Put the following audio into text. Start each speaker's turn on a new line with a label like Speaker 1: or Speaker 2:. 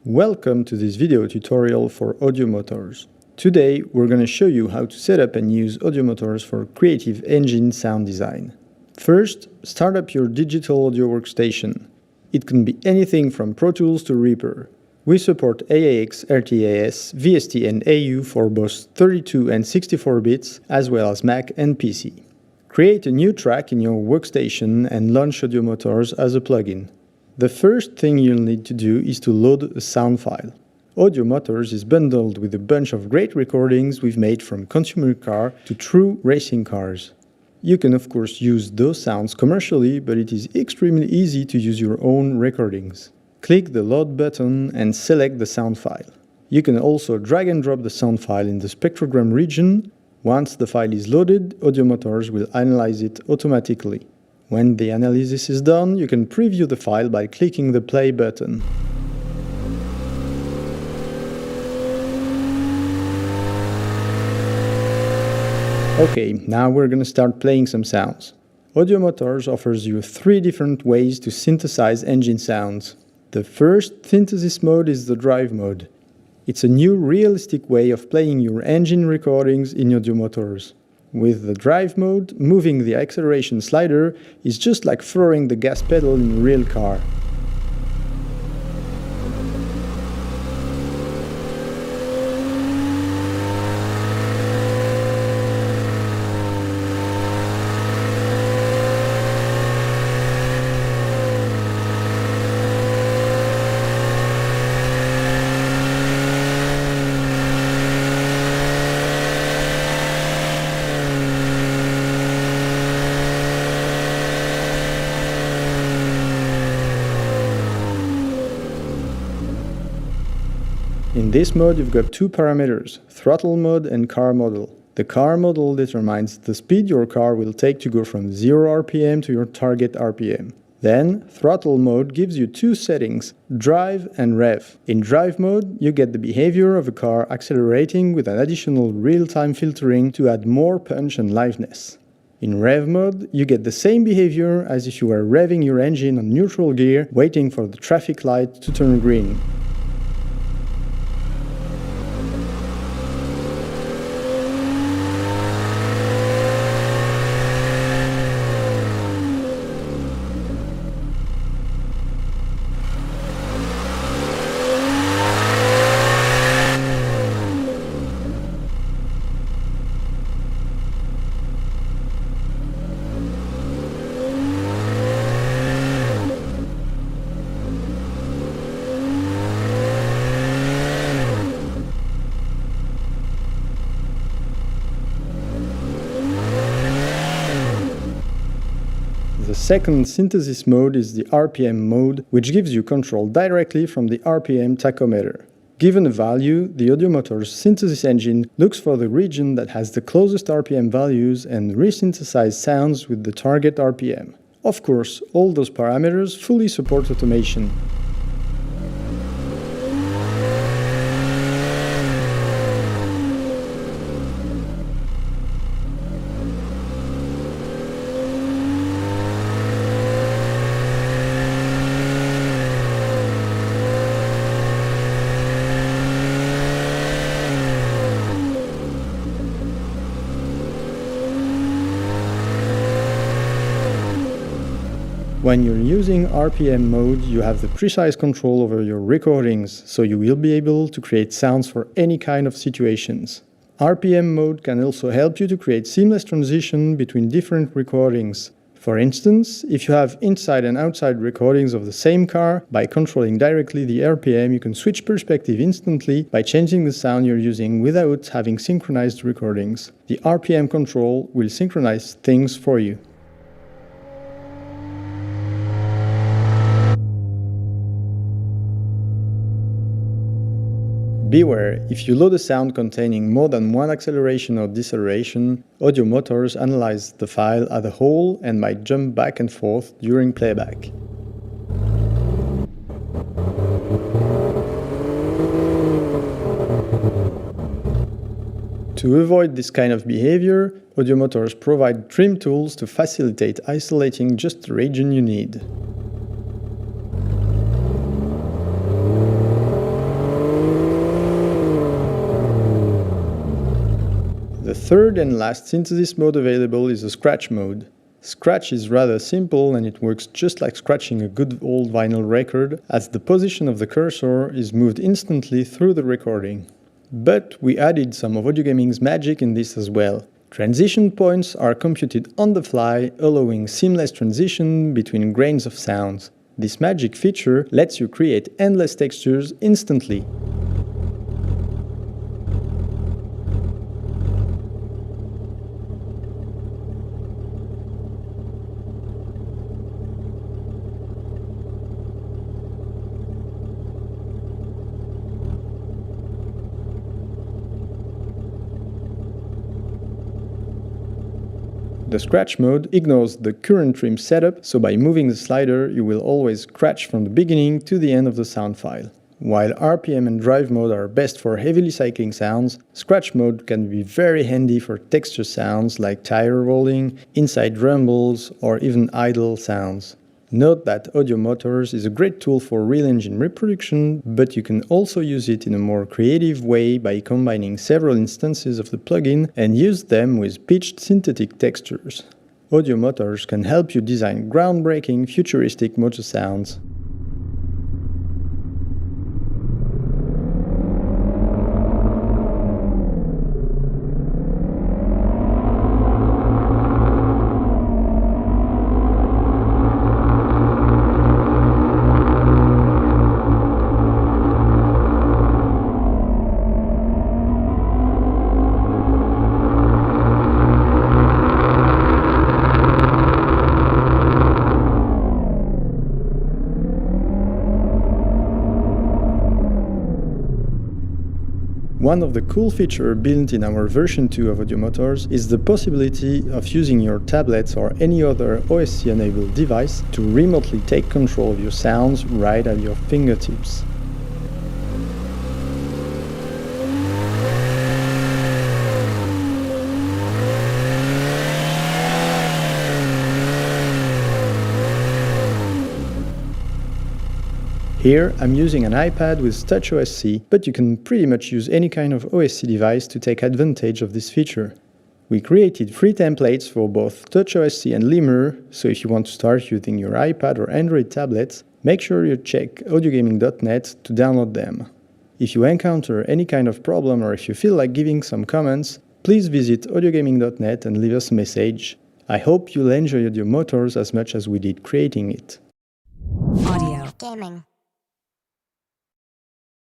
Speaker 1: Welcome to this video tutorial for AudioMotors. Today we're going to show you how to set up and use AudioMotors for creative engine sound design. First, start up your digital audio workstation. It can be anything from Pro Tools to Reaper. We support AAX, RTAS, VST and AU for both 32 and 64 bits, as well as Mac and PC. Create a new track in your workstation and launch AudioMotors as a plugin. The first thing you'll need to do is to load a sound file. AudioMotors is bundled with a bunch of great recordings we've made from consumer car to true racing cars. You can of course use those sounds commercially, but it is extremely easy to use your own recordings. Click the Load button and select the sound file. You can also drag and drop the sound file in the spectrogram region. Once the file is loaded, AudioMotors will analyze it automatically. When the analysis is done, you can preview the file by clicking the play button. Okay, now we're going to start playing some sounds. AudioMotors offers you 3 different ways to synthesize engine sounds. The first synthesis mode is the drive mode. It's a new realistic way of playing your engine recordings in AudioMotors. With the drive mode, moving the acceleration slider is just like throwing the gas pedal in a real car. In this mode, you've got 2 parameters, throttle mode and car model. The car model determines the speed your car will take to go from 0 RPM to your target RPM. Then, throttle mode gives you 2 settings, drive and rev. In drive mode, you get the behavior of a car accelerating with an additional real-time filtering to add more punch and liveness. In rev mode, you get the same behavior as if you were revving your engine on neutral gear, waiting for the traffic light to turn green. The second synthesis mode is the RPM mode, which gives you control directly from the RPM tachometer. Given a value, the AudioMotors synthesis engine looks for the region that has the closest RPM values and resynthesizes sounds with the target RPM. Of course, all those parameters fully support automation. When you're using RPM mode, you have the precise control over your recordings, so you will be able to create sounds for any kind of situations. RPM mode can also help you to create seamless transition between different recordings. For instance, if you have inside and outside recordings of the same car, by controlling directly the RPM, you can switch perspective instantly by changing the sound you're using without having synchronized recordings. The RPM control will synchronize things for you. Beware, if you load a sound containing more than one acceleration or deceleration, AudioMotors analyzes the file as a whole and might jump back and forth during playback. To avoid this kind of behavior, AudioMotors provide trim tools to facilitate isolating just the region you need. third and last synthesis mode available is the scratch mode. Scratch is rather simple and it works just like scratching a good old vinyl record, as the position of the cursor is moved instantly through the recording. But we added some of audio gaming's magic in this as well. Transition points are computed on the fly, allowing seamless transition between grains of sounds. This magic feature lets you create endless textures instantly. The scratch mode ignores the current trim setup, so by moving the slider you will always scratch from the beginning to the end of the sound file. While RPM and drive mode are best for heavily cycling sounds, scratch mode can be very handy for texture sounds like tire rolling, inside rumbles, or even idle sounds. Note that AudioMotors is a great tool for real engine reproduction, but you can also use it in a more creative way by combining several instances of the plugin and use them with pitched synthetic textures. AudioMotors can help you design groundbreaking futuristic motor sounds. One of the cool features built in our version 2 of AudioMotors is the possibility of using your tablets or any other OSC-enabled device to remotely take control of your sounds right at your fingertips. Here, I'm using an iPad with TouchOSC, but you can pretty much use any kind of OSC device to take advantage of this feature. We created free templates for both TouchOSC and Lemur, so if you want to start using your iPad or Android tablets, make sure you check audiogaming.net to download them. If you encounter any kind of problem or if you feel like giving some comments, please visit audiogaming.net and leave us a message. I hope you'll enjoy AudioMotors as much as we did creating it.
Speaker 2: Audio Gaming.